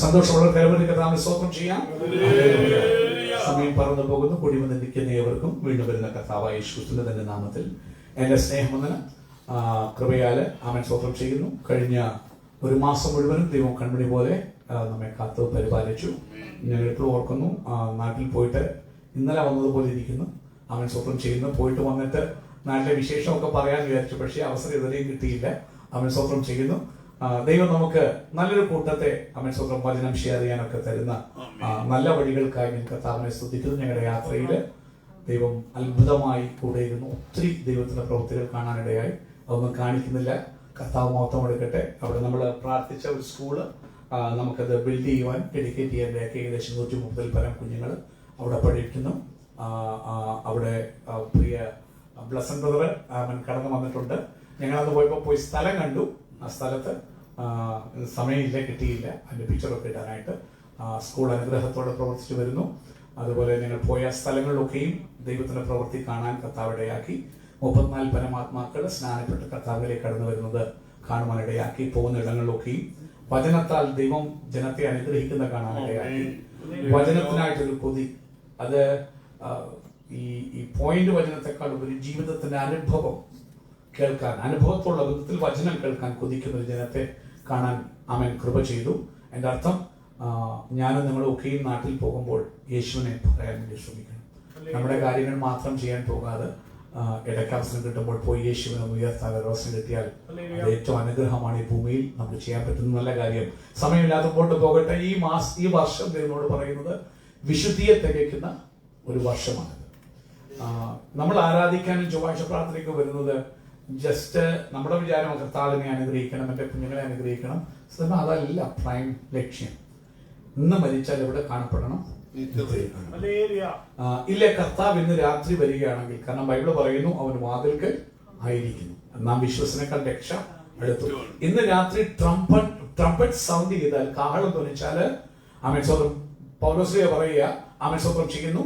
സന്തോഷമുള്ള കരവരി കർത്താവിനെ സ്തോത്രം ചെയ്യാം. സമയം പറന്നു പോകുന്നു. കൂടി വന്ന് നിൽക്കുന്ന ഏവർക്കും വീണ്ടും വരുന്ന കർത്താവായ യേശുക്രിസ്തുവിന്റെ തന്നെ നാമത്തിൽ എന്റെ സ്നേഹവന്ദനം. കൃപയാല് ആമേൻ സ്തോത്രം ചെയ്യുന്നു. കഴിഞ്ഞ ഒരു മാസം മുഴുവനും ദൈവം കൺമണി പോലെ നമ്മെ കാത്തു പരിപാലിച്ചു. ഞങ്ങൾ എപ്പോഴും ഓർക്കുന്നു, നാട്ടിൽ പോയിട്ട് ഇന്നലെ വന്നതുപോലെ ഇരിക്കുന്നു. ആമേൻ സ്തോത്രം ചെയ്യുന്നു. പോയിട്ട് വന്നിട്ട് നാട്ടിലെ വിശേഷമൊക്കെ പറയാൻ വിചാരിച്ചു, പക്ഷേ അവസരം ഇതുവരെയും കിട്ടിയില്ല. ആമേൻ സ്തോത്രം ചെയ്യുന്നു. ദൈവം നമുക്ക് നല്ലൊരു കൂട്ടത്തെ ആമേൻ സ്തോത്രം വചനം ഷെയർ ചെയ്യാനൊക്കെ തരുന്ന നല്ല വഴികൾക്കായി ഞാൻ കർത്താവിനെ സ്തുതിക്കുന്നു. ഞങ്ങളുടെ യാത്രയിൽ ദൈവം അത്ഭുതമായി കൂടെയിരുന്നു. ഒത്തിരി ദൈവത്തിന്റെ പ്രവൃത്തികൾ കാണാനിടയായി. അതൊന്നും കാണിക്കുന്നില്ല. കർത്താവ് മഹത്വം എടുക്കട്ടെ. അവിടെ നമ്മൾ പ്രാർത്ഥിച്ച ഒരു സ്കൂള് നമുക്കത് ബിൽഡ് ചെയ്യുവാൻ ഡെഡിക്കേറ്റ് ചെയ്യാൻ ഏകദേശം 130 പരം കുഞ്ഞുങ്ങൾ അവിടെ പഠിക്കുന്നു. അവിടെ പ്രിയ ബ്ലസൻ ബ്രദർ കടന്നു വന്നിട്ടുണ്ട്. ഞങ്ങളത് പോയി സ്ഥലം കണ്ടു. ആ സ്ഥലത്ത് സമയമില്ല, കിട്ടിയില്ല അതിന്റെ പിക്ചറൊക്കെ ഇടാനായിട്ട്. സ്കൂൾ അനുഗ്രഹത്തോടെ പ്രവർത്തിച്ചു വരുന്നു. അതുപോലെ ഞങ്ങൾ പോയ സ്ഥലങ്ങളിലൊക്കെയും ദൈവത്തിന്റെ പ്രവൃത്തി കാണാൻ കർത്താവിടയാക്കി. 34 പരമാത്മാക്കൾ സ്നാനപ്പെട്ട് കർത്താവിലേക്ക് കടന്നു വരുന്നത് കാണുവാനിടയാക്കി. പോകുന്ന ഇടങ്ങളിലൊക്കെയും വചനത്താൽ ദൈവം ജനത്തെ അനുഗ്രഹിക്കുന്ന കാണാനിടയാക്കി. വചനത്തിനായിട്ടൊരു കൊതി, അത് ഈ പോയിന്റ് വചനത്തെക്കാൾ ഒരു ജീവിതത്തിന്റെ അനുഭവം കേൾക്കാൻ, അനുഭവത്തോടുള്ള വിധത്തിൽ വചനം കേൾക്കാൻ കൊതിക്കുന്ന ഒരു ജനത്തെ കാണാൻ ആമേൻ കൃപ ചെയ്തു. എൻ്റെ അർത്ഥം, ഞാനും നിങ്ങളും ഒക്കെയും നാട്ടിൽ പോകുമ്പോൾ യേശുവിനെ പറയാൻ വേണ്ടി ശ്രമിക്കണം. നമ്മുടെ കാര്യങ്ങൾ മാത്രം ചെയ്യാൻ പോകാതെ ഇടയ്ക്ക് അവസരം കിട്ടുമ്പോൾ പോയി യേശുവിനെ ഉയർത്താൻ അവസരം കിട്ടിയാൽ അത് ഏറ്റവും അനുഗ്രഹമാണ് ഈ ഭൂമിയിൽ നമുക്ക് ചെയ്യാൻ പറ്റുന്ന നല്ല കാര്യം. സമയമില്ലാതെ മുമ്പോട്ട് പോകട്ടെ. ഈ വർഷം ദൈവനോട് പറയുന്നത് വിശുദ്ധിയെ തികയ്ക്കുന്ന ഒരു വർഷമാണിത്. നമ്മൾ ആരാധിക്കാനും ചൊവ്വാഴ്ച പ്രാർത്ഥനയ്ക്ക് വരുന്നത് ജസ്റ്റ് നമ്മുടെ വിചാരം കർത്താവിനെ അനുഗ്രഹിക്കണം, എന്റെ കുഞ്ഞുങ്ങളെ അനുഗ്രഹിക്കണം. അതല്ല പ്രൈം ലക്ഷ്യം. ഇന്ന് മരിച്ചാൽ എവിടെ കാണപ്പെടണം? ഇല്ലേ, കർത്താവ് ഇന്ന് രാത്രി വരികയാണെങ്കിൽ, കാരണം ബൈബിള് പറയുന്നു അവൻ വാതിൽക്കൽ ആയിരിക്കുന്നു. നാം വിശ്വസിനേക്കാൾ രക്ഷ അടുത്തു. ഇന്ന് രാത്രി ട്രംപറ്റ് സൗണ്ട് ചെയ്താൽ, കാഹളം ധ്വനിച്ചാല്, ആമേൻ സ്തോത്രം പൗലോസ്ലീഹ പറയുക, ആമേൻ സ്തോത്രം ചെയ്യുന്നു.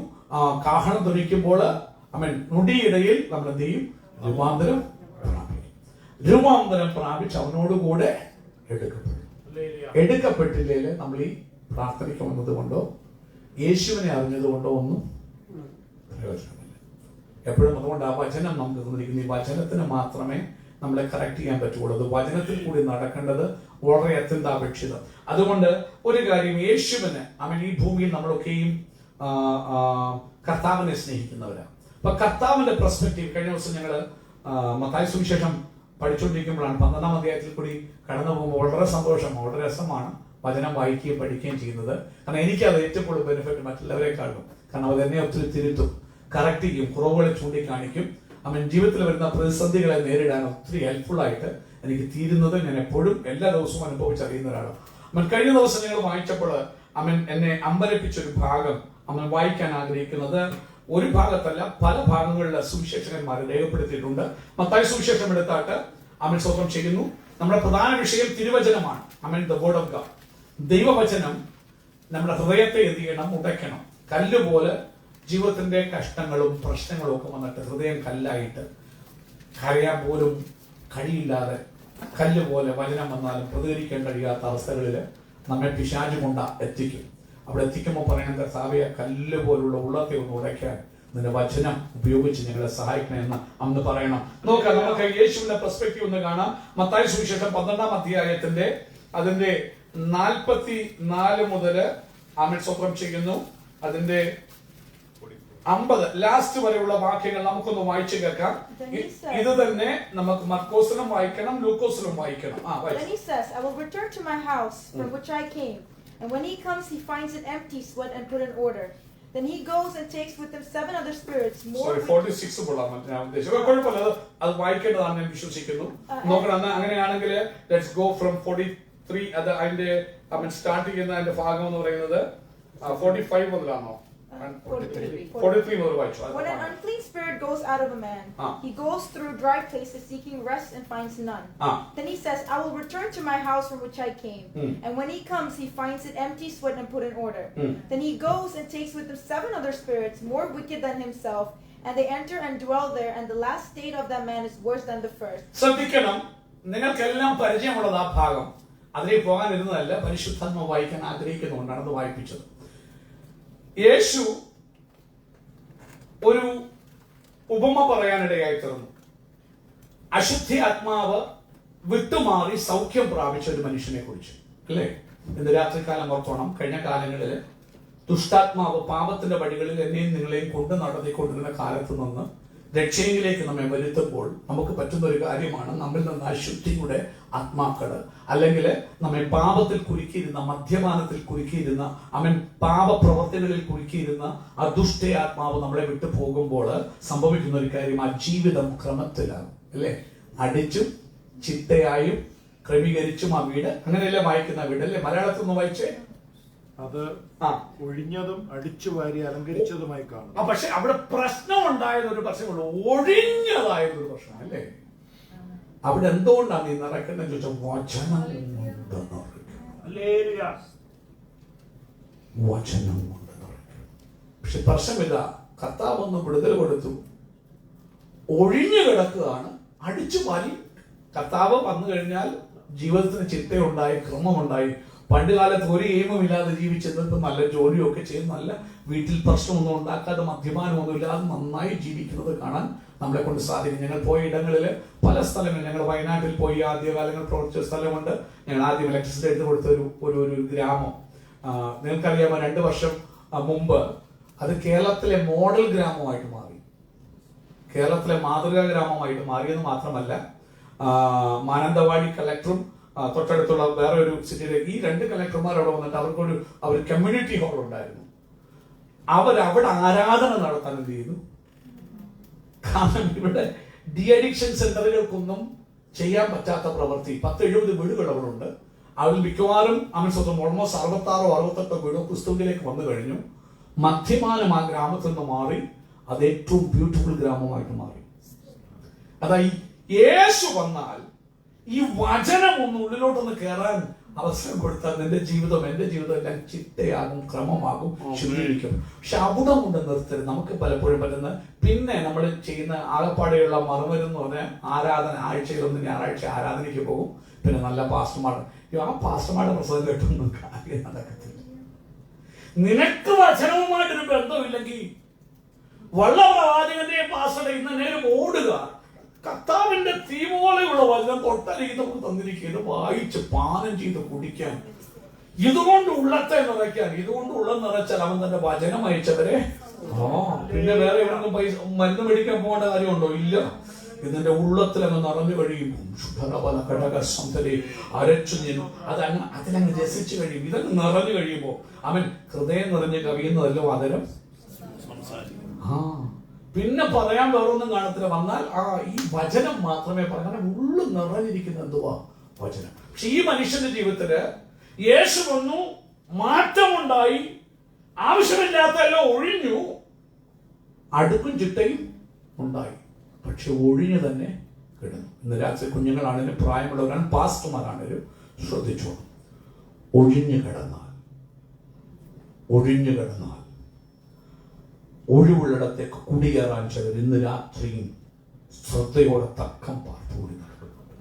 കാഹളം ധ്വനിക്കുമ്പോൾ ആമേൻ നൊടിയിടയിൽ നമ്മൾ എന്ത് ചെയ്യും? രൂപാന്തരം പ്രാപിച്ച് അവനോടുകൂടെ എടുക്കപ്പെട്ടില്ലേ നമ്മൾ ഈ പ്രാർത്ഥനയ്ക്ക് വന്നത് കൊണ്ടോ യേശുവിനെ അറിഞ്ഞത് കൊണ്ടോ ഒന്നും പ്രയോജനമില്ല. എപ്പോഴും അതുകൊണ്ട് ആ വചനം നമുക്ക് തന്നിരിക്കുന്നു. ഈ വചനത്തിന് മാത്രമേ നമ്മളെ കറക്റ്റ് ചെയ്യാൻ പറ്റുള്ളൂ. അത് വചനത്തിൽ കൂടി നടക്കേണ്ടത് വളരെ അത്യന്താപേക്ഷിതം. അതുകൊണ്ട് ഒരു കാര്യം, യേശുവിന് ഈ ഭൂമിയിൽ നമ്മളൊക്കെയും കർത്താവിനെ സ്നേഹിക്കുന്നവരാണ്. അപ്പൊ കർത്താവിന്റെ പെർസ്പെക്റ്റീവ്, കഴിഞ്ഞ ദിവസം ഞങ്ങള് മത്തായി സുവിശേഷം പഠിച്ചുകൊണ്ടിരിക്കുമ്പോഴാണ് 12-ാം അധ്യായത്തിൽ കൂടി കടന്നു പോകുമ്പോൾ വളരെ സന്തോഷം, വളരെ രസമാണ് വചനം വായിക്കുകയും പഠിക്കുകയും ചെയ്യുന്നത്. കാരണം എനിക്കത് ഏറ്റവും കൂടുതൽ ബെനിഫിറ്റ് മറ്റുള്ളവരെക്കാളും. കാരണം അത് എന്നെ ഒത്തിരി തിരുത്തും, കറക്റ്റ് ചെയ്യും, കുറവുകളെ ചൂണ്ടിക്കാണിക്കും. ജീവിതത്തിൽ വരുന്ന പ്രതിസന്ധികളെ നേരിടാൻ ഒത്തിരി ഹെൽപ്ഫുൾ ആയിട്ട് എനിക്ക് തീരുന്നത് ഞാൻ എപ്പോഴും എല്ലാ ദിവസവും അനുഭവിച്ചറിയുന്ന ഒരാളാണ്. കഴിഞ്ഞ ദിവസം ഞങ്ങൾ വായിച്ചപ്പോൾ എന്നെ അമ്പരപ്പിച്ചൊരു ഭാഗം വായിക്കാൻ ആഗ്രഹിക്കുന്നത് ഒരു ഭാഗത്തല്ല, പല ഭാഗങ്ങളിൽ സുവിശേഷകന്മാർ രേഖപ്പെടുത്തിയിട്ടുണ്ട്. മത്തായി സുവിശേഷം എടുത്താട്ട് സ്തോത്രം ചെയ്യുന്നു. നമ്മുടെ പ്രധാന വിഷയം തിരുവചനമാണ്. The word of God. ദൈവവചനം നമ്മുടെ ഹൃദയത്തെ എന്ത് ചെയ്യണം? ഉടയ്ക്കണം. കല്ലുപോലെ ജീവിതത്തിന്റെ കഷ്ടങ്ങളും പ്രശ്നങ്ങളും ഒക്കെ വന്നിട്ട് ഹൃദയം കല്ലായിട്ട് കരയാൻ പോലും കഴിയില്ലാതെ, കല്ലുപോലെ വചനം വന്നാലും പ്രതികരിക്കാൻ കഴിയാത്ത അവസ്ഥകളിൽ നമ്മെ പിശാച് കൊണ്ട് എത്തിക്കും. അവിടെ എത്തിക്കുമ്പോൾ പറയണം, കർത്താവേ, കല്ല് പോലുള്ള ഉള്ളത്തെ ഒന്ന് ഉടയ്ക്കാൻ നിന്റെ വചനം ഉപയോഗിച്ച് ഞങ്ങളെ സഹായിക്കണമെന്ന് അന്ന് പറയണം. നോക്കാം, നമുക്ക് യേശുവിന്റെ പെർസ്പെക്റ്റീവ് ഒന്ന് കാണാം. മത്തായി സുവിശേഷം 12-ാം അധ്യായത്തിന്റെ അതിന്റെ 44 മുതൽ സ്തോത്രം ചെയ്യുന്നു, അതിന്റെ 50 ലാസ്റ്റ് വരെയുള്ള വാക്യങ്ങൾ നമുക്കൊന്ന് വായിച്ചു കേൾക്കാം. ഇത് തന്നെ നമുക്ക് മർക്കോസിലും വായിക്കണം, ലൂക്കോസിലും വായിക്കണം. And when he comes, he finds it empty, swept and put in order. Then he goes and takes with him 7 other spirits more. Sorry, 46 അത് വായിക്കേണ്ടതാണ് ഞാൻ വിശ്വസിക്കുന്നു. നോക്കണം, അങ്ങനെയാണെങ്കിൽ ലെറ്റ്സ് ഗോ ഫ്രം 43. അത് അതിന്റെ സ്റ്റാർട്ട് ചെയ്യുന്ന അതിന്റെ ഭാഗം എന്ന് പറയുന്നത് 45 മുതലാണോ? 43 മുതൽ വായിച്ചു. When an unclean spirit goes out of a man, he goes through dry places seeking rest and finds none. Then he says, I will return to my house from which I came. And when he comes, he finds it empty, swept and put in order. Then he goes and takes with him 7 other spirits more wicked than himself, and they enter and dwell there, and the last state of that man is worse than the first. ശ്രദ്ധിക്കണം, നിങ്ങൾക്കെല്ലാം പരിചയമുള്ളത് ആ ഭാഗം. അതിലേക്ക് പോകാനിരുന്നതല്ല, പരിശുദ്ധാത്മ വായിക്കാൻ ആഗ്രഹിക്കുന്നുകൊണ്ടാണ് അത് വായിപ്പിച്ചത്. യേശു ഒരു ഉപമ പറയാനിടയായി തീർന്നു. അശുദ്ധി ആത്മാവ് വിട്ടുമാറി സൗഖ്യം പ്രാപിച്ച ഒരു മനുഷ്യനെ കുറിച്ച് അല്ലേ? ഇന്ന് രാത്രികാലം ഓർത്തോണം, കഴിഞ്ഞ കാലങ്ങളിൽ ദുഷ്ടാത്മാവ് പാപത്തിന്റെ വഴികളിൽ എന്നെയും നിങ്ങളെയും കൊണ്ട് നടത്തിക്കൊണ്ടിരുന്ന കാലത്ത് നിന്ന് രക്ഷയിലേക്ക് നമ്മെ വരുത്തുമ്പോൾ നമുക്ക് പറ്റുന്ന ഒരു കാര്യമാണ്, നമ്മിൽ നിന്ന് അശുദ്ധിയുടെ ആത്മാക്കള്, അല്ലെങ്കിൽ നമ്മെ പാപത്തിൽ കുരുക്കിയിരുന്ന, മദ്യപാനത്തിൽ കുരുക്കിയിരുന്ന, അവൻ പാപപ്രവർത്തികളിൽ കുരുക്കിയിരുന്ന ആ ദുഷ്ട ആത്മാവ് നമ്മളെ വിട്ടു പോകുമ്പോൾ സംഭവിക്കുന്ന ഒരു കാര്യം, ആ ജീവിതം ക്രമത്തിലാണ് അല്ലേ? അടിച്ചും ചിട്ടയായും ക്രമീകരിച്ചും ആ വീട്, അങ്ങനെയല്ലേ വായിക്കുന്ന വീട് അല്ലേ? മലയാളത്തിൽ നിന്ന് വായിച്ചേ, അത് ഒഴിഞ്ഞതും അടിച്ചു വാരി അലങ്കരിച്ചതുമായി കാണും. പക്ഷെ അവിടെ പ്രശ്നം ഉണ്ടായതൊരു പ്രശ്നമുള്ളൂ, ഒഴിഞ്ഞതായതൊരു പ്രശ്നം അല്ലേ? അവിടെ എന്തുകൊണ്ടാണ് ഈ നിറയ്ക്കുന്നത് ചോദിച്ചാൽ വചനം കൊണ്ട് നിറയ്ക്കും. പക്ഷെ പ്രശ്നമില്ല, കർത്താവ് ഒന്ന് വിടുതൽ കൊടുത്തു, ഒഴിഞ്ഞു കിടക്കുകയാണ്, അടിച്ചു വാരി. കർത്താവ് വന്നു കഴിഞ്ഞാൽ ജീവിതത്തിന് ചിട്ടയുണ്ടായി, ക്രമമുണ്ടായി. പണ്ട് കാലത്ത് ഒരു എയിമുമില്ലാതെ ജീവിച്ചിരുന്നത് നല്ല ജോലിയൊക്കെ ചെയ്ത് നല്ല വീട്ടിൽ പ്രശ്നമൊന്നും ഉണ്ടാക്കാതെ മദ്യപാനമൊന്നും ഇല്ലാതെ നന്നായി ജീവിക്കുന്നത് കാണാൻ നമ്മളെ കൊണ്ട് സാധിക്കും. ഞങ്ങൾ പോയ ഇടങ്ങളിൽ പല സ്ഥലങ്ങളിൽ, ഞങ്ങൾ വയനാട്ടിൽ പോയി ആദ്യകാലങ്ങൾ പ്രവർത്തിച്ച സ്ഥലമുണ്ട്. ഞങ്ങൾ ആദ്യം ഇലക്ട്രിസിറ്റി എടുത്ത് കൊടുത്ത ഒരു ഗ്രാമം നിങ്ങൾക്കറിയാമോ? 2 വർഷം മുമ്പ് അത് കേരളത്തിലെ മോഡൽ ഗ്രാമമായിട്ട് മാറി, കേരളത്തിലെ മാതൃകാ ഗ്രാമമായിട്ട് മാറിയെന്ന് മാത്രമല്ല, മാനന്തവാടി കളക്ടറും തൊട്ടടുത്തുള്ള വേറെ ഒരു സിറ്റിയിലേക്ക് ഈ 2 കളക്ടർമാർ അവിടെ വന്നിട്ട് അവർ കമ്മ്യൂണിറ്റി ഹാൾ ഉണ്ടായിരുന്നു. അവരവിടെ ആരാധന നടത്താൻ എന്ത് ചെയ്തു? കാരണം ഇവിടെ ഡി അഡിക്ഷൻ സെന്ററുകൾക്കൊന്നും ചെയ്യാൻ പറ്റാത്ത പ്രവൃത്തി 10-70 വീടുകൾ അവിടെ ഉണ്ട്. അതിൽ മിക്കവാറും ഓൾമോസ്റ്റ് 66 or 68 വീടും ക്രിസ്തുവിലേക്ക് വന്നു കഴിഞ്ഞു. മധ്യമാനം ആ ഗ്രാമത്തിൽ നിന്ന് മാറി അത് ഏറ്റവും ബ്യൂട്ടിഫുൾ ഗ്രാമമായിട്ട് മാറി. അതായത് യേശു വന്നാൽ ഈ വചനം ഒന്ന് ഉള്ളിലോട്ടൊന്ന് കയറാൻ അവസരം കൊടുത്താൽ നിന്റെ ജീവിതം, എന്റെ ജീവിതം എല്ലാം ചിട്ടയാകും, ക്രമമാകും, ശുദ്ധീകരിക്കും. പക്ഷെ അവിടെ കൊണ്ട് നിർത്തരുത്. നമുക്ക് പലപ്പോഴും പറ്റുന്ന പിന്നെ നമ്മൾ ചെയ്യുന്ന ആകപ്പാടെയുള്ള മറുമരുന്ന് പറഞ്ഞാൽ ആരാധന, ആഴ്ചയിലൊന്ന് ഞായറാഴ്ച ആരാധനയ്ക്ക് പോകും, പിന്നെ നല്ല പാസ്റ്റർമാർ. ആ പാസ്റ്റർമാരുടെ പ്രസംഗം കേട്ടൊന്നും കാര്യം നടക്കത്തില്ല. നിനക്ക് വചനവുമായിട്ടൊരു ബന്ധമില്ലെങ്കിൽ വള്ളപ്രവാചകന്റെ പാസ്റ്ററുടെ ഇന്ന് നേരം ഓടുക. കർത്താവിന്റെ തീ പോലെയുള്ള വചനം തൊട്ടരികെ നമുക്ക് തന്നിരിക്കുന്നത് വായിച്ച് പാനം ചെയ്ത് കുടിക്കാൻ, ഇതുകൊണ്ട് ഉള്ളത്തെ നിറയ്ക്കാൻ. ഇതുകൊണ്ട് ഉള്ളം നിറച്ചാൽ അവൻ തന്റെ വചനം അയച്ചവരെ പിന്നെ വേറെ എവിടെയെങ്കിലും പൈസ മരുന്ന് മേടിക്കാൻ പോകേണ്ട കാര്യമുണ്ടോ? ഇല്ല. ഇതിന്റെ ഉള്ളത്തിൽ അങ്ങ് നിറഞ്ഞു കഴിയുമ്പോൾ അരച്ചു നിന്നു അതങ്ങ് അതിലങ്ങ് രസിച്ചു കഴിയും. ഇതങ്ങ് നിറഞ്ഞു കഴിയുമ്പോ അവൻ ഹൃദയം നിറഞ്ഞ് കവിയുന്നതല്ലോ അതരം പിന്നെ പറയാൻ വേറൊന്നും കാണത്തില്ല. വന്നാൽ ഈ വചനം മാത്രമേ പറയാൻ ഉള്ളു നിറഞ്ഞിരിക്കുന്ന എന്തുവാ? വചനം. പക്ഷെ ഈ മനുഷ്യന്റെ ജീവിതത്തില് യേശു വന്നു, മാറ്റമുണ്ടായി, ആവശ്യമില്ലാത്തല്ലോ ഒഴിഞ്ഞു, അടുക്കും ചിട്ടയും ഉണ്ടായി, പക്ഷെ ഒഴിഞ്ഞു തന്നെ കിടന്നു. ഇന്ന് രാത്രി കുഞ്ഞുങ്ങളാണെങ്കിലും പ്രായമുള്ളവരാണ്, പാസ്റ്റർമാരാണെങ്കിലും ശ്രദ്ധിച്ചോളൂ. ഒഴിഞ്ഞു കിടന്നാൽ ഒഴിവുള്ളിടത്തേക്ക് കുടിയേറാൻ ചിലർ ഇന്ന് രാത്രിയും ശ്രദ്ധയോടെ തക്കം പാർത്തുകൂടി നടക്കുന്നുണ്ട്.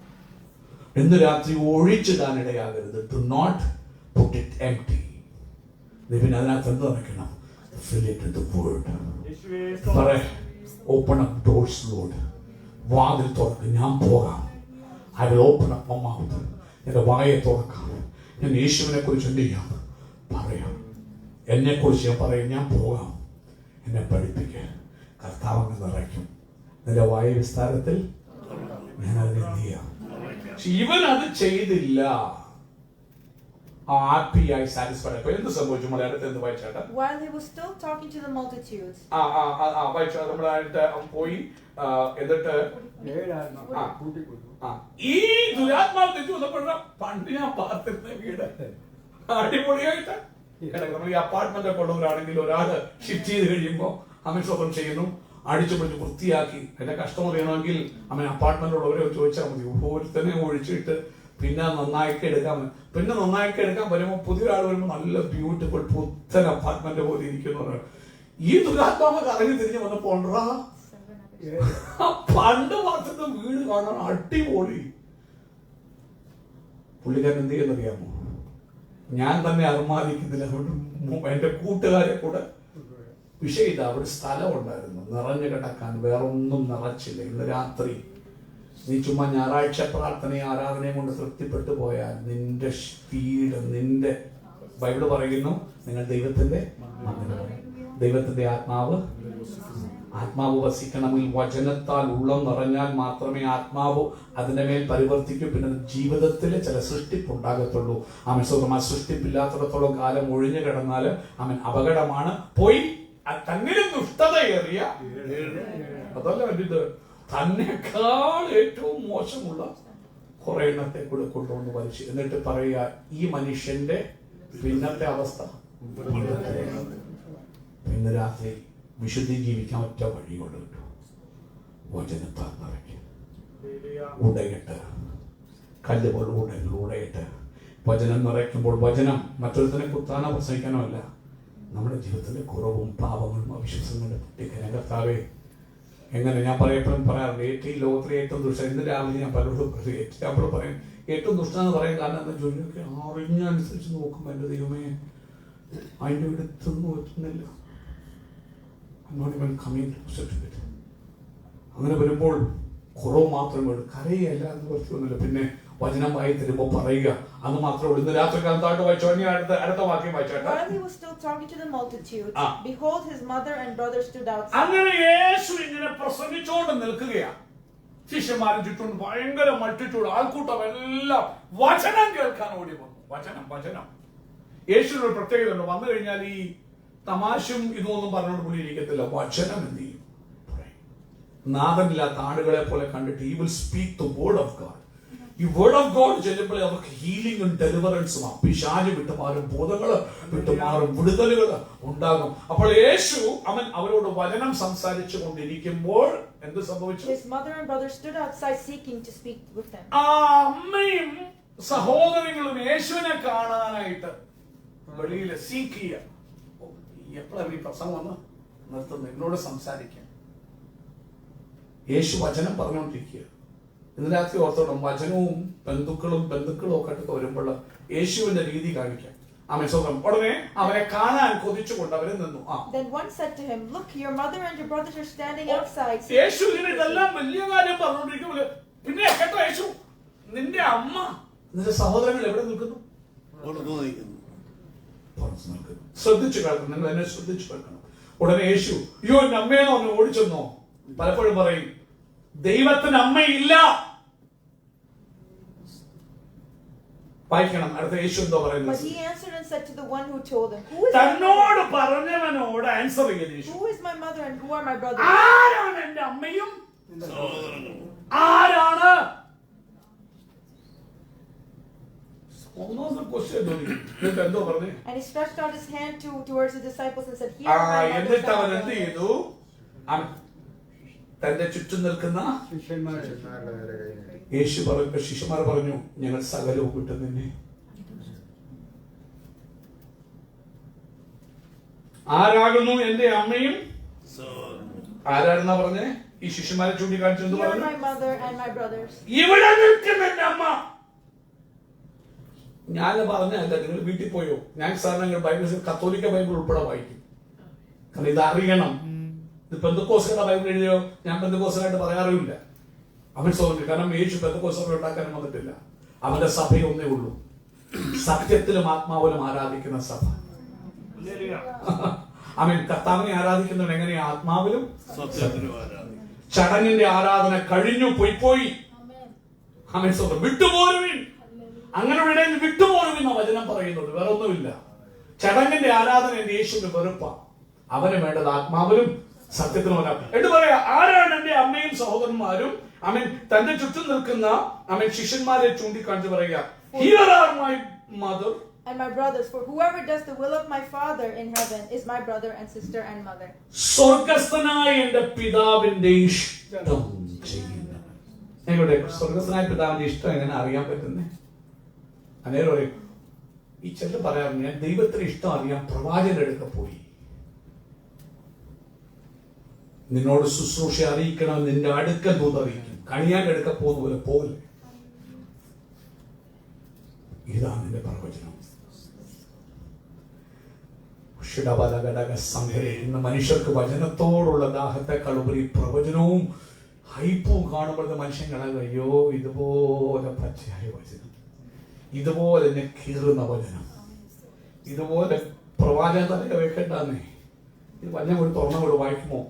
ഇന്ന് രാത്രി ഒഴിച്ചിടാനിടയാകരുത്. Do not put it empty. പിന്നെ അതിനകത്ത് എന്ത് നിറയ്ക്കണം? Fill it with the word. Open up doors, Lord. വാതിൽ തുറക്ക്, ഞാൻ പോകാം. I will open up my mouth. എന്റെ വായെ തുറക്കാം. ഞാൻ യേശുവിനെ കുറിച്ച് എന്ത് ചെയ്യാം? പറയാം. എന്നെ കുറിച്ച് ഞാൻ പറയും. ഞാൻ പോകാം, എന്നെ പഠിപ്പിക്കുക. കർത്താവ് നിറയ്ക്കും. നിന്റെ വായ വിസ്താരത്തിൽ ഞാൻ അതിനെ എന്ത് ചെയ്യാം? ഇവൻ അത് ചെയ്തില്ല. ഹാപ്പിയായി സാറ്റിസ്ഫൈഡ്. അപ്പൊ എന്ത് സംഭവിച്ചു? മലയാളത്തിൽ എന്ത് വായിച്ചാട്ടെ? While he was still talking to the multitudes. വായിച്ചു. നമ്മളായിട്ട് പോയി. എന്നിട്ട് ഈ ദുരാത്മാവ് തെറ്റു വന്നപ്പോഴ പണ്ട് ഞാൻ പാർത്തിരുന്ന വീട് അടിപൊളിയായിട്ട് നമ്മൾ ഈ അപ്പാർട്ട്മെന്റ് ഒക്കെ ഉള്ളവരാണെങ്കിൽ ഒരാള് ഷിഫ്റ്റ് ചെയ്ത് കഴിയുമ്പോ അമ്മ സ്വന്തം ചെയ്യുന്നു, അടിച്ചു പൊളിച്ച് വൃത്തിയാക്കി. എന്റെ കഷ്ടം അറിയണമെങ്കിൽ അമ്മ അപ്പാർട്ട്മെന്റ് ഉള്ളവരെ ചോദിച്ചാൽ മതി. ഓരോരുത്തരെ ഒഴിച്ചിട്ട് പിന്നെ നന്നാക്കി എടുക്കാൻ വരുമ്പോ പുതിയ ആൾ വരുമ്പോ നല്ല ബ്യൂട്ടിഫുൾ പുത്തൻ അപ്പാർട്ട്മെന്റ് പോലെ ഇരിക്കുന്നു. ഈ ദുരാത്മാവ് കറങ്ങി തിരിഞ്ഞ് വന്നപ്പോ പണ്ട് മാത്രത്തെ വീട് കാണാൻ അടിപൊളി. പുള്ളിക്കാരൻ എന്ത് ചെയ്യുന്നറിയാമോ? ഞാൻ തന്നെ അർമാദിക്കുന്നില്ല, അതുകൊണ്ട് എന്റെ കൂട്ടുകാരെ കൂടെ വിഷയില്ല. അവിടെ സ്ഥലം ഉണ്ടായിരുന്നു നിറഞ്ഞു കിടക്കാൻ, വേറെ ഒന്നും നിറച്ചില്ല. ഇന്ന് രാത്രി നീ ചുമ്മാ ഞായറാഴ്ച പ്രാർത്ഥനയും ആരാധനയും കൊണ്ട് തൃപ്തിപ്പെട്ടു പോയാൽ നിന്റെ സ്പീഡ്, നിന്റെ ബൈബിള് പറയുന്നു, നിങ്ങൾ ദൈവത്തിന്റെ മന്ദിരമാണ്. ദൈവത്തിന്റെ ആത്മാവ് വസിക്കണമെങ്കിൽ വചനത്താൽ ഉള്ളം നിറഞ്ഞാൽ മാത്രമേ ആത്മാവ് അതിന്റെ മേൽ പരിവർത്തിക്കൂ. പിന്നെ ജീവിതത്തിൽ ചില സൃഷ്ടിപ്പുണ്ടാകത്തുള്ളൂ. അവൻ സ്വന്തം ആ സൃഷ്ടിപ്പില്ലാത്തിടത്തോളം കാലം ഒഴിഞ്ഞു കിടന്നാൽ അവൻ അപകടമാണ്. പോയി തന്നിലും ദുഷ്ടതയേറിയ, അതല്ല ഇത്, തന്നെക്കാൾ ഏറ്റവും മോശമുള്ള കുറെ എണ്ണത്തെ കൂടെ കൊണ്ടുവന്ന് വലിച്ചു. എന്നിട്ട് പറയുക, ഈ മനുഷ്യന്റെ പിന്നത്തെ അവസ്ഥ. ഇന്ന് രാത്രി വിശുദ്ധി ജീവിക്കാൻ ഒറ്റ വഴിയുള്ളൂ, വചനത്താൽ നിറയ്ക്കുക. ഉടയിട്ട് കല്ല് പോലെ ഉടയിട്ട് വചനം നിറയ്ക്കുമ്പോൾ, വചനം മറ്റൊരുത്തനെ കുത്താനോ പ്രസംഗിക്കാനോ അല്ല, നമ്മുടെ ജീവിതത്തിലെ കുറവും പാപങ്ങളും അവിശ്വാസങ്ങളും പൊട്ടിക്കാൻ. കർത്താവേ, എങ്ങനെ ഞാൻ പറയപ്പോഴും പറയാറുണ്ട്, ഈ ലോകത്തിലെ ഏറ്റവും ദുഷ്ട, ഇന്ന് രാവിലെ ഞാൻ പലരോടും പറയും ഏറ്റവും ദുഷ്ടമെന്ന് പറയാൻ കാരണം എന്താ ജോലിയൊക്കെ അറിഞ്ഞനുസരിച്ച് നോക്കുമ്പോൾ എൻ്റെ ദൈവമേ അതിൻ്റെ അടുത്തൊന്നും എത്തുന്നില്ല. അങ്ങനെ വരുമ്പോൾ കുറവ് മാത്രമേ ഉള്ളൂ, കരയല്ല എന്ന് പറ്റുന്നില്ല. പിന്നെ വചനം വായി തരുമ്പോൾ പറയുക, അത് മാത്രമേ ഉള്ളൂ. ഇന്ന് രാത്രി കാലത്തായിട്ട് വായിച്ചോ, അടുത്ത വാക്യം വായിച്ചോട്ടെ. അങ്ങനെ യേശു ഇങ്ങനെ പ്രസംഗിച്ചോണ്ട് നിൽക്കുകയാണ്. ശിഷ്യന്മാരും ചുറ്റും ഭയങ്കര മൾട്ടിറ്റ്യൂഡ്, ആൾക്കൂട്ടം എല്ലാം വചനം കേൾക്കാൻ ഓടി വന്നു. വചനം യേശുവിനൊരു പ്രത്യേകത ഉണ്ട്. വന്നു കഴിഞ്ഞാൽ ഈ തമാശയും ഇതൊന്നും പറഞ്ഞുകൊണ്ട് പുള്ളി ഇരിക്കത്തില്ല. വചനം എന്ത് ചെയ്യും? നാഥനില്ലാത്ത ആടുകളെ പോലെ കണ്ടിട്ട് he will speak the word of God. ഈ വേർഡ് ഓഫ് ഗോഡ് ചെല്ലുമ്പോൾ അവർക്ക് ഹീലിംഗും ഡെലിവറൻസും, പിശാച് വിട്ടുമാറും, ഭൂതങ്ങള് വിട്ടുമാറും, വിടുതലുകൾ ഉണ്ടാകും. അപ്പോൾ യേശു അവരോട് വചനം സംസാരിച്ചു കൊണ്ടിരിക്കുമ്പോൾ എന്ത് സംഭവിച്ചു? ആ അമ്മയും സഹോദരങ്ങളും യേശുവിനെ കാണാനായിട്ട് വെളിയിൽ സീക്ക് ചെയ്യുക. എപ്പോഴാണ് ഈ പ്രസംഗം വന്ന് നിർത്തുന്നത്? എന്നോട് സംസാരിക്കാൻ. യേശു വചനം പറഞ്ഞുകൊണ്ടിരിക്കുക. ഇന്ന് രാത്രി ഓർത്തോണം, വചനവും ബന്ധുക്കളും ഒക്കെ ആയിട്ട് വരുമ്പോൾ യേശുവിന്റെ രീതി കാണിക്കാം. ഉടനെ അവനെ കാണാൻ കൊതിച്ചുകൊണ്ട് അവരെ നിന്നു. യേശു ഇതെല്ലാം വലിയ കാര്യം പറഞ്ഞുകൊണ്ടിരിക്കുമ്പോൾ പിന്നെ കേട്ടോ, യേശു നിന്റെ അമ്മ, നിന്റെ സഹോദരങ്ങൾ എവിടെ നിൽക്കുന്നു? ശ്രദ്ധിച്ചു കേൾക്കണം, നിങ്ങൾ എന്നെ ശ്രദ്ധിച്ചു കേൾക്കണം. ഉടനെ യേശു, അയ്യോ എന്റെ അമ്മയെന്ന് പറഞ്ഞു ഓടിച്ചെന്നോ? പലപ്പോഴും പറയും ദൈവത്തിന് അമ്മയില്ല. വായിക്കണം. അടുത്ത യേശു എന്തോ പറയുന്നത്? തന്നോട് പറഞ്ഞവനോട് ആൻസർ ചെയ്തു, ആരാണ് എന്റെ അമ്മയും ആരാണ്? എന്തോ പറഞ്ഞു? എന്നിട്ട് അവൻ എന്ത് ചെയ്തു? തന്റെ ചുറ്റും നിൽക്കുന്ന ശിഷ്യന്മാർ പറഞ്ഞു, ഞങ്ങൾ സകലവും വിട്ടു നിന്നെ. ആരാകുന്നു എന്റെ അമ്മയും? ആരാണെന്നാ പറഞ്ഞേ? ഈ ശിഷ്യന്മാരെ ചൂണ്ടിക്കാണിച്ചു പറഞ്ഞു, ഇവിടെ നിൽക്കുന്ന എന്റെ അമ്മ. ഞാൻ പറഞ്ഞല്ല, നിങ്ങൾ വീട്ടിൽ പോയോ? ഞാൻ സാറിന് ബൈബിൾ, കത്തോലിക്ക ബൈബിൾ ഉൾപ്പെടെ വായിക്കും. കാരണം ഇത് അറിയണം. ഇത് പെന്തക്കോസ്തുകാരുടെ ബൈബിൾ എഴുതിയോ? ഞാൻ പെന്തക്കോസ്തുകാരായിട്ട് പറയാറില്ല. അവൻ സോദരൻ, കാരണം യേശു പെന്തക്കോസ്തുകാരെ ഉണ്ടാക്കാനും വന്നിട്ടില്ല. അവന്റെ സഭയൊന്നേ ഉള്ളൂ, സത്യത്തിലും ആത്മാവിലും ആരാധിക്കുന്ന സഭ. അവൻ കർത്താവിനെ ആരാധിക്കുന്നവൻ എങ്ങനെയാ? ആത്മാവിലും സത്യത്തിലും. ചടങ്ങിന്റെ ആരാധന കഴിഞ്ഞു, പോയി. അവൻ സോദരൻ, വിട്ടുപോരുവിൻ. അങ്ങനെ വിട്ടുപോരുവിൻ വചനം പറയുന്നുണ്ട്, വേറെ ഒന്നുമില്ല. ചടങ്ങിന്റെ ആരാധന യേശുവിന്റെ വെറുപ്പ. അവന് വേണ്ടത് ആത്മാവിലും സത്യത്തിലും. എന്നിട്ട് പറയാ, ആരാണ് എന്റെ അമ്മയും സഹോദരന്മാരും? അവൻ തന്റെ ചുറ്റും നിൽക്കുന്ന ശിഷ്യന്മാരെ ചൂണ്ടിക്കാണിച്ച് പറയുക, Here are my mother and my brothers, for whoever does the will of my Father in heaven is my brother and sister and mother. സ്വർഗ്ഗസ്ഥനായ എന്റെ പിതാവിന്റെ ഇഷ്ടം ചെയ്യുന്നവൻ. ഞങ്ങളുടെ സ്വർഗ്ഗസ്ഥനായ പിതാവിന്റെ ഇഷ്ടം എങ്ങനെ അറിയാൻ പറ്റുന്നേ? അന്നേരം പറയും, ഈ ചിലർ പറയാറുണ്ട്, ഞാൻ ദൈവത്തിന്റെ ഇഷ്ടം അറിയാൻ പ്രവാചകന്റെ അടുക്ക പോയി. നിന്നോട് ശുശ്രൂഷ അറിയിക്കണം, നിന്റെ അടുക്കൽ ദൂത് അറിയിക്കും. കണിയാന്റെ അടുക്ക പോകുന്ന പോലെ പോകില്ല. ഇതാണ് എന്റെ പ്രവചനം. ഇന്ന് മനുഷ്യർക്ക് വചനത്തോടുള്ള ദാഹത്തെക്കാൾ ഉപരി പ്രവചനവും ഹൈപ്പും കാണുമ്പോഴത്തെ മനുഷ്യൻ അയ്യോ ഇതുപോലെ പച്ചയായ വചനം, ഇതുപോലെ എന്നെ കീറുന്ന വചനം, ഇതുപോലെ പ്രവാചകൻ തലയിൽ വെക്കണ്ടെന്നേ. ഇത് വചനം ഒരു തുറന്നോട് വായിക്കുമോ?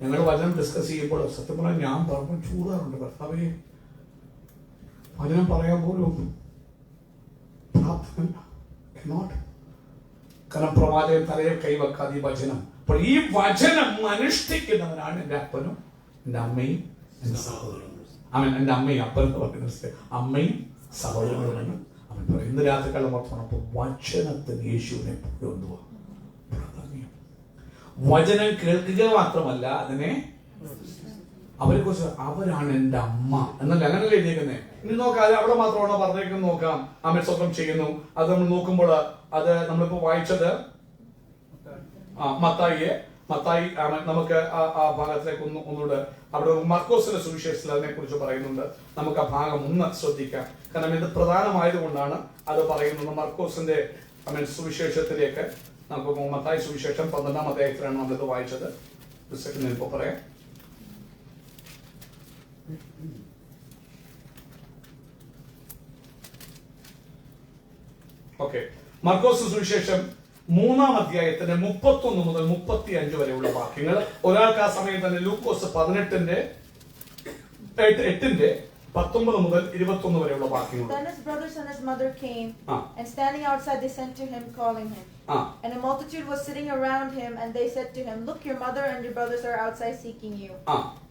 ഞങ്ങൾ വചനം ഡിസ്കസ് ചെയ്യുമ്പോൾ സത്യം പറഞ്ഞാൽ ഞാൻ പറഞ്ഞു ചൂടാറുണ്ട്. കർത്താവേ, വചനം പറയാൻ പോലും പ്രാപ്തമല്ല. കാരണം പ്രവാചകൻ തലയിൽ കൈവെക്കാതെ ഈ വചനം. അപ്പോൾ ഈ വചനം അനുഷ്ഠിക്കുന്നവനാണ് എൻ്റെ അപ്പനും എൻ്റെ അമ്മയും എൻ്റെ സഹോദരനും. അവൻ എൻ്റെ അമ്മയും അപ്പൻ എന്ന് പറയുന്നത് അമ്മയും സഹോദരങ്ങളുമാണ്. അവൻ പറയും ഇന്ന് രാത്രിക്കാലം പറഞ്ഞപ്പോൾ വചനത്തിന് യേശുവിനെ കൊണ്ടുപോവാ പ്രാധാന്യം. വചനം കേൾക്കുക മാത്രമല്ല, അതിനെ അവരെ കുറിച്ച് അവരാണ് എൻ്റെ അമ്മ എന്നല്ല, അങ്ങനല്ലേ എഴുതിയേക്കുന്നത്. ഇനി നോക്കാം, അത് അവിടെ മാത്രമാണോ പറഞ്ഞേക്കുന്നത് നോക്കാം. അമ്മ സ്വന്തം ചെയ്യുന്നു. അത് നമ്മൾ നോക്കുമ്പോൾ അത് നമ്മളിപ്പോ വായിച്ചത് മത്തായി നമുക്ക് ആ ഭാഗത്തിലേക്ക് ഒന്നുകൂടെ അവിടെ മർക്കോസിന്റെ സുവിശേഷത്തിൽ അതിനെ കുറിച്ച് പറയുന്നുണ്ട്. നമുക്ക് ആ ഭാഗം ഒന്ന് ശ്രദ്ധിക്കാം, കാരണം ഇത് പ്രധാനമായതുകൊണ്ടാണ് അത് പറയുന്നത്. മർക്കോസിന്റെ സുവിശേഷത്തിലേക്ക് നമുക്ക് മത്തായി സുവിശേഷം 12-ാം അധ്യായത്തിലാണ് നമ്മളിത് വായിച്ചത്. ഒരു സെക്കൻഡ് ഇപ്പൊ പറയാം. ഓക്കെ, മർക്കോസ് സുവിശേഷം 3-ാം അധ്യായത്തിന്റെ 31 മുതൽ 35 വരെയുള്ള വാക്യങ്ങൾ. ഒരാൾക്ക് ആ സമയം തന്നെ ലൂക്കോസ് 18-ന്റെ 19 മുതൽ 21 വരെയുള്ള വാക്യങ്ങൾ. Then his brothers and his mother came, and standing outside they sent to him, calling him. And a multitude was sitting around him, and they said to him, Look, your mother and your brothers are outside seeking you.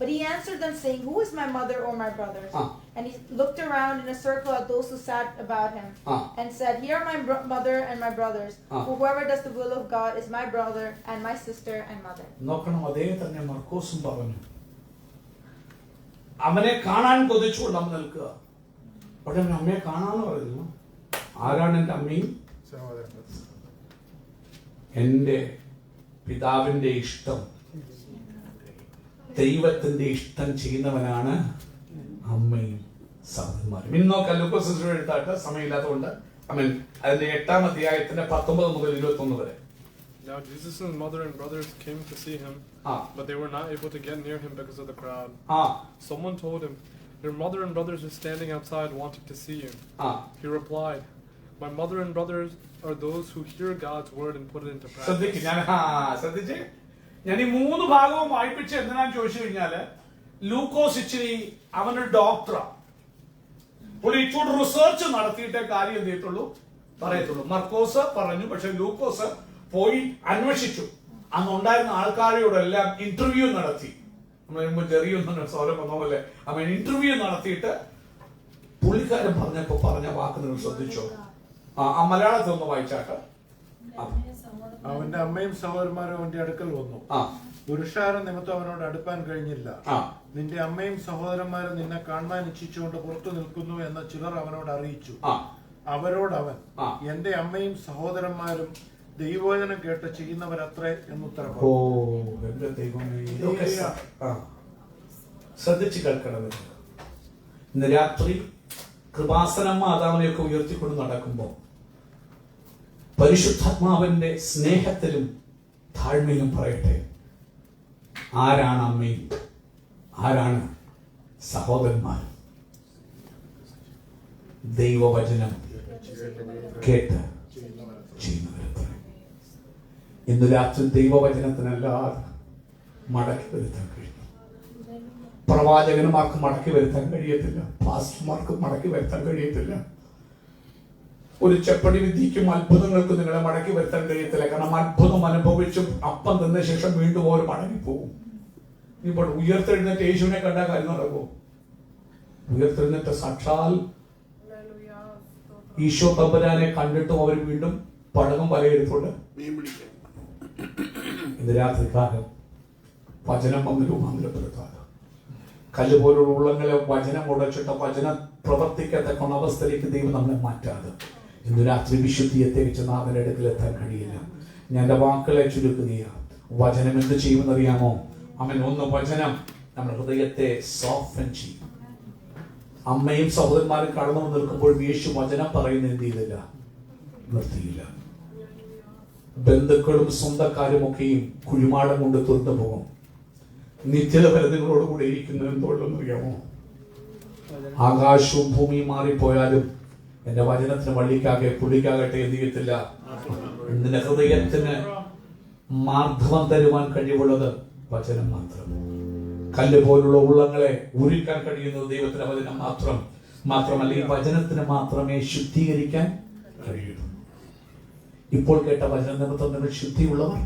But he answered them, saying, Who is my mother or my brothers? And he looked around in a circle at those who sat about him, and said, Here are my mother and my brothers. For whoever does the will of God is my brother and my sister and mother. നോക്കണം, അതേ തന്നെ മർക്കോസും പറഞ്ഞു. അവനെ കാണാൻ കൊതിച്ചുകൊണ്ട് അമ്മ നിൽക്കുക. അവിടെ അമ്മയെ കാണാന്ന് പറയുന്നു. ആരാണ് എൻ്റെ അമ്മയും? എൻ്റെ പിതാവിന്റെ ഇഷ്ടം, ദൈവത്തിന്റെ ഇഷ്ടം ചെയ്യുന്നവനാണ് അമ്മയും സഹോദരന്മാരും. ഇന്ന് നോക്കാം, ലൂക്കോസ് എടുത്താട്ട് സമയമില്ലാത്തതുകൊണ്ട് അതിന്റെ 8-ാം അധ്യായത്തിന്റെ 19 മുതൽ 21 വരെ. Now Jesus' mother and brothers came to see him, but they were not able to get near him because of the crowd. Someone told him, Your mother and brothers are standing outside wanting to see you. He replied, My mother and brothers are those who hear God's word and put it into practice. ശ്രദ്ധിച്ചേ, ഞാൻ ഈ 3 ഭാഗവും വായിപ്പിച്ച് എന്തിനാന്ന് ചോദിച്ചു കഴിഞ്ഞാല്, ലൂക്കോസ് ഇച്ചിരി അവനൊരു ഡോക്ടറാണ്. പുള്ളി ഇച്ചൂടെ റിസർച്ച് നടത്തിയിട്ടേ കാര്യം എന്ത് ചെയ്യത്തുള്ളൂ, പറയത്തുള്ളൂ. മർക്കോസ് പറഞ്ഞു, പക്ഷെ ലൂക്കോസ് പോയി അന്വേഷിച്ചു. അന്നുണ്ടായിരുന്ന ആൾക്കാരോടെല്ലാം ഇന്റർവ്യൂ നടത്തി. നമ്മൾ ചെറിയൊന്നും സൗരം വന്ന പോലെ അവൻ ഇന്റർവ്യൂ നടത്തിയിട്ട് പുള്ളിക്കാരൻ പറഞ്ഞ വാക്ക് നിങ്ങൾ ശ്രദ്ധിച്ചോ? ആ മലയാളത്തിൽ ഒന്ന് വായിച്ചാട്ട്. അവന്റെ അമ്മയും സഹോദരന്മാരും അവന്റെ അടുക്കൽ വന്നു. പുരുഷാരം നിമിത്തം അവനോട് അടുപ്പാൻ കഴിഞ്ഞില്ല. നിന്റെ അമ്മയും സഹോദരന്മാരും നിന്നെ കാണാൻ ഇച്ഛിച്ചുകൊണ്ട് പുറത്തു നിൽക്കുന്നു എന്ന് ചിലർ അവനോട് അറിയിച്ചു. അവരോടവൻ, എന്റെ അമ്മയും സഹോദരന്മാരും ദൈവവചനം കേട്ട് ചെയ്യുന്നവരത്രേ എന്നുത്തരം. ശ്രദ്ധിച്ചു കേൾക്കണം. ഇന്ന് രാത്രി കൃപാസനമ്മ മാതാവിനെയൊക്കെ ഉയർത്തിക്കൊണ്ട് നടക്കുമ്പോ പരിശുദ്ധാത്മാവിന്റെ സ്നേഹത്തിലും താഴ്മയിലും പറയട്ടെ, ആരാണ് അമ്മയും ആരാണ് സഹോദരന്മാരും? ദൈവവചനം കേട്ട് ചെയ്യുന്നവരത്ര. ഇന്ന് രാത്രി ദൈവവചനത്തിനല്ലാതെ മടക്കി വരുത്താൻ കഴിയും. പ്രവാചകന്മാർക്ക് മടക്കി വരുത്താൻ കഴിയത്തില്ല, പാസ്റ്റർമാർക്ക് മടക്കി വരുത്താൻ കഴിയത്തില്ല. ഒരു ചെപ്പടി വിദ്യക്കും അത്ഭുതങ്ങൾക്കും നിങ്ങളെ മടക്കി വരുത്താൻ കഴിയത്തില്ല. കാരണം അത്ഭുതം അനുഭവിച്ചും അപ്പം തിന്ന ശേഷം വീണ്ടും ഓരോ മടങ്ങിപ്പോകും. ഇപ്പോൾ ഉയർത്തെഴുന്നേറ്റ് യേശുവിനെ കണ്ട കാര്യം നടക്കുമോ? ഉയർത്തെഴുന്നേറ്റ് സാക്ഷാൽ ഈശോ തമ്പുരാനെ കണ്ടിട്ടും അവർ വീണ്ടും പടകം വലയെടുത്തുകൊണ്ട് ഇന്ന് രാത്രികാലം വചനം വന്ന് രൂപാന്തരപ്പെടുത്താതെ കല്ല് പോലുള്ള ഉള്ളങ്ങളെ വചനം ഉടച്ചിട്ട് വചനം പ്രവർത്തിക്കത്തക്ക അവസ്ഥയിലേക്ക് ദൈവം നമ്മളെ മാറ്റാതെ ഇന്ന് രാത്രി വിശുദ്ധിയെ തിരിച്ച് നാഥന്റെ അടുക്കൽ എത്താൻ കഴിയില്ല. ഞാൻ എന്റെ വാക്കുകളെ ചുരുക്കുകയാണ്. വചനം എന്ത് ചെയ്യുമെന്നറിയാമോ? അവൻ ഒന്ന് വചനം നമ്മുടെ ഹൃദയത്തെ സോഫ്റ്റൻ ചെയ്യും. അമ്മയും സഹോദരന്മാരും കടന്നു വന്ന് നിൽക്കുമ്പോൾ യേശു വചനം പറയുന്ന എന്ത് ചെയ്തില്ല, നിർത്തിയില്ല. ബന്ധുക്കളും സ്വന്തക്കാരും ഒക്കെയും കുഴിമാടം കൊണ്ട് തുറന്നു പോകും. നിത്യത ബന്ധങ്ങളോടുകൂടെ ഇരിക്കുന്നു എന്തുകൊണ്ടെന്നറിയാമോ? ആകാശവും ഭൂമിയും മാറിപ്പോയാലും എന്റെ വചനത്തിന് വള്ളിക്കാകെ പുള്ളിക്കാകട്ടെ എന്ത് ചെയ്യത്തില്ല. നിന്റെ ഹൃദയത്തിന് മാർദ്ദവം തരുവാൻ കഴിവുള്ളത് വചനം മാത്രം. കല്ല് പോലുള്ള ഉള്ളങ്ങളെ ഉരുക്കാൻ കഴിയുന്നത് ദൈവത്തിന്റെ വചനം മാത്രമല്ല ഈ വചനത്തിന് മാത്രമേ ശുദ്ധീകരിക്കാൻ കഴിയൂ. ഇപ്പോൾ കേട്ട വചന നിമിത്തം നിങ്ങൾ ശുദ്ധിയുള്ളവർ.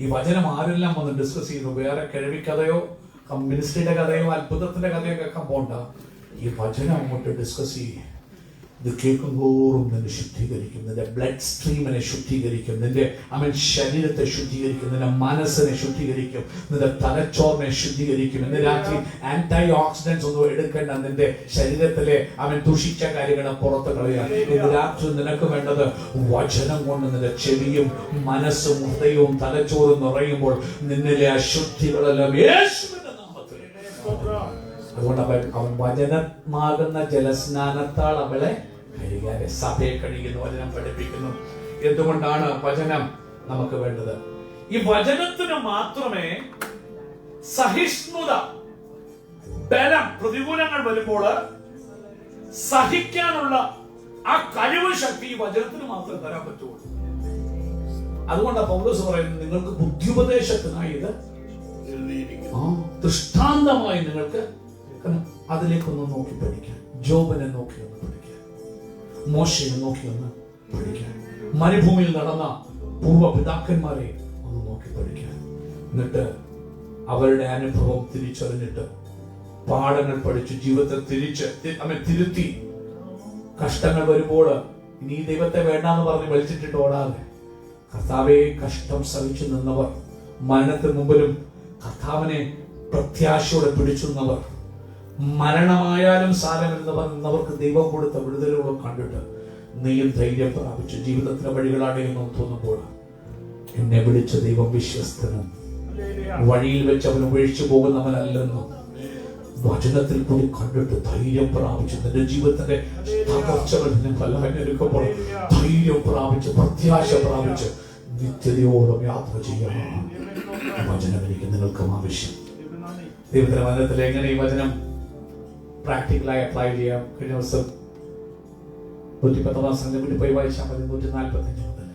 ഈ വചനം ആരെല്ലാം വന്ന് ഡിസ്കസ് ചെയ്യുന്നു, വേറെ കിഴവിക്കഥയോ മിനിസ്ട്രിയുടെ കഥയോ അത്ഭുതത്തിന്റെ കഥയോ കേൾക്കാൻ പോണ്ട. ഈ വചനം അങ്ങോട്ട് ഡിസ്കസ് ചെയ്യും. ഇത് കേൾക്കും തോറും നിന്നെ ശുദ്ധീകരിക്കും, നിന്റെ ബ്ലഡ് സ്ട്രീമിനെ ശുദ്ധീകരിക്കും, നിന്റെ ശരീരത്തെ ശുദ്ധീകരിക്കും, നിന്റെ മനസ്സിനെ ശുദ്ധീകരിക്കും, നിന്റെ തലച്ചോറിനെ ശുദ്ധീകരിക്കും. ഇന്ന് രാത്രി ആന്റി ഓക്സിഡൻസ് ഒന്നും എടുക്കേണ്ട, നിന്റെ ശരീരത്തിലെ ദുഷിച്ച കാര്യങ്ങളെ പുറത്ത് കളയാൻ ഇന്ന് രാത്രി നിനക്ക് വേണ്ടത് വചനം കൊണ്ട് നിന്റെ ചെവിയും മനസ്സും ഹൃദയവും തലച്ചോറും നിറയുമ്പോൾ നിന്നിലെ അശുദ്ധികളെല്ലാം യേശുവിന്റെ നാമത്തിൽ. അതുകൊണ്ട് അവൻ വചനമാകുന്ന ജലസ്നാനത്താൽ അവളെ കഴുകാതെ സഭയെ കഴിയുന്നു, വചനം പഠിപ്പിക്കുന്നു. എന്തുകൊണ്ടാണ് വചനം നമുക്ക് വേണ്ടത്? ഈ വചനത്തിന് മാത്രമേ സഹിഷ്ണുത, ബലം, പ്രതികൂലങ്ങൾ വരുമ്പോൾ സഹിക്കാനുള്ള ആ കഴിവ് ശക്തി ഈ വചനത്തിന് മാത്രമേ തരാൻ പറ്റുള്ളൂ. അതുകൊണ്ടാണ് പൗലോസ് പറയുന്നത്, നിങ്ങൾക്ക് ബുദ്ധിയുപദേശത്തിനായി ഇത് ദൃഷ്ടാന്തമായി നിങ്ങൾക്ക് അതിലേക്കൊന്ന് നോക്കി പഠിക്കാൻ, ജോബിനെ നോക്കി ഒന്ന് പഠിക്കാൻ, മോശയെ നോക്കി ഒന്ന് പഠിക്കാൻ, മരുഭൂമിയിൽ നടന്ന പൂർവ്വ പിതാക്കന്മാരെ ഒന്ന് നോക്കി പഠിക്കാൻ, എന്നിട്ട് അവരുടെ അനുഭവം തിരിച്ചറിഞ്ഞിട്ട് പാഠങ്ങൾ പഠിച്ചു ജീവിതത്തെ തിരുത്തി, കഷ്ടങ്ങൾ വരുമ്പോൾ ഇനി ദൈവത്തെ വേണ്ടാന്ന് പറഞ്ഞ് വലിച്ചിട്ടിട്ട് ഓടാതെ കർത്താവെ കഷ്ടം സഹിച്ചു നിന്നവർ, മരണത്തിന് മുമ്പിലും കർത്താവിനെ പ്രത്യാശയോടെ പിടിച്ചു നിന്നവർ, മരണമായാലും സാരമില്ലെന്ന് നിന്നവർക്ക് ദൈവം കൊടുത്ത വിടുതലുകളും കണ്ടിട്ട് നീയും ധൈര്യം പ്രാപിച്ചു ജീവിതത്തിന്റെ വഴികളാണെന്ന് തോന്നുമ്പോൾ എന്നെ വിളിച്ച ദൈവം വിശ്വസ്തനും വഴിയിൽ വെച്ച് അവൻ ഉപേക്ഷിച്ചു പോകുന്നവനല്ലെന്നും വചനത്തിൽ കൂടി കണ്ടിട്ട് ധൈര്യം പ്രാപിച്ചു നിന്റെ ജീവിതത്തിന്റെ തകർച്ചകൾ എടുക്കുമ്പോൾ ധൈര്യം പ്രാപിച്ച് പ്രത്യാശ പ്രാപിച്ച് നിത്യതയോളം യാത്ര ചെയ്യണം. വചനം എനിക്ക് നിങ്ങൾക്കും ആവശ്യം. ദൈവത്തിന്റെ വചനത്തിൽ എങ്ങനെ ഈ വചനം പ്രാക്ടിക്കലായി അപ്ലൈ ചെയ്യാം? കഴിഞ്ഞ ദിവസം 119 സംഘം വീട്ടിൽ പോയി വായിച്ചാൽ മതി. 145 മുതൽ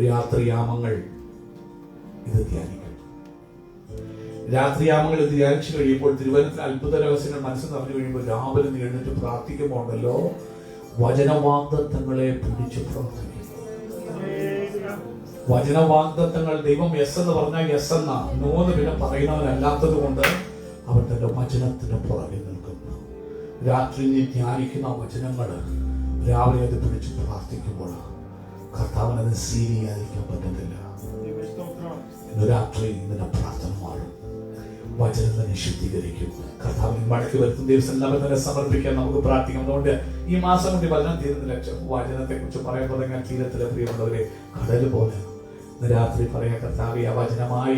രാത്രിയാമങ്ങൾ ഇത് ധ്യാനിക്കും. രാത്രിയാമങ്ങൾ ഇത് ധ്യാനിച്ചു കഴിയുമ്പോൾ തിരുവനന്തപുരത്തിൽ അത്ഭുത രഹസ്യങ്ങൾ മനസ്സിൽ നിറഞ്ഞു കഴിയുമ്പോൾ രാവിലെ നീ എഴുന്നേറ്റ് പ്രാർത്ഥിക്കുമ്പോണ്ടല്ലോ വചനവാഗ്ദത്തങ്ങളെ പിടിച്ചു പ്രാർത്ഥിക്കും. വചനവാഗ്ദത്തങ്ങൾ ദൈവം യെസ് എന്ന് പറഞ്ഞാൽ യെസ് എന്ന, നോ എന്ന് പിന്നെ പറയുന്നവനല്ലാത്തത് കൊണ്ട് അവൻ തന്റെ വചനത്തിന് പുറകെ നിൽക്കുന്നു. രാത്രി നീ ധ്യാനിക്കുന്ന വചനങ്ങൾ രാവിലെ അത് പിടിച്ച് പ്രാർത്ഥിക്കുമ്പോൾ കർത്താവിനത് സീരിയായിരിക്കാൻ പറ്റത്തില്ല. ഇന്ന് രാത്രി നിന്റെ പ്രാർത്ഥന മാറും, വചനം തന്നെ ശുദ്ധീകരിക്കും. കർത്താവിനെ മടക്കി വരുത്തുന്ന ദിവസം നമ്മൾ തന്നെ സമർപ്പിക്കാൻ നമുക്ക് പ്രാർത്ഥിക്കാം. അതുകൊണ്ട് ഈ മാസം കൊണ്ട് വചനം തീരുന്നില്ല. വചനത്തെ കുറിച്ച് പറയാൻ തുടങ്ങിയാൽ തീരത്തിലെ പ്രിയമുള്ളവരെ കടൽ പോലെ ഇന്ന് രാത്രി പറയാൻ കർത്താവ് ആ വചനമായ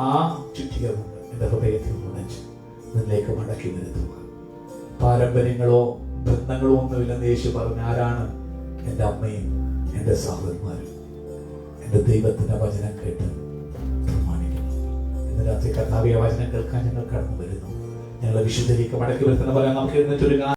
ആ ചുറ്റികളുണ്ട് എന്റെ ഹൃദയത്തിൽ ഉണച്ച് നിന്നിലേക്ക് മടക്കി വരുത്തുക. പാരമ്പര്യങ്ങളോ ബന്ധങ്ങളോ ഒന്നുമില്ലെന്ന് യേശു പറഞ്ഞു. ആരാണ് എൻ്റെ അമ്മയും എൻ്റെ സഹോദരന്മാരും? എൻ്റെ ദൈവത്തിന്റെ വചനം കേട്ട് പ്രമാണിക്കുന്നു. ഇന്ന് രാത്രി കർത്താവിയ വചനം കേൾക്കാൻ ഞങ്ങൾ കടന്നു വരുന്നു. ഞങ്ങളെ വിശുദ്ധയിലേക്ക് മടക്കി വരുത്തുന്ന പോലെ നമുക്ക് എഴുന്നേറ്റൊരു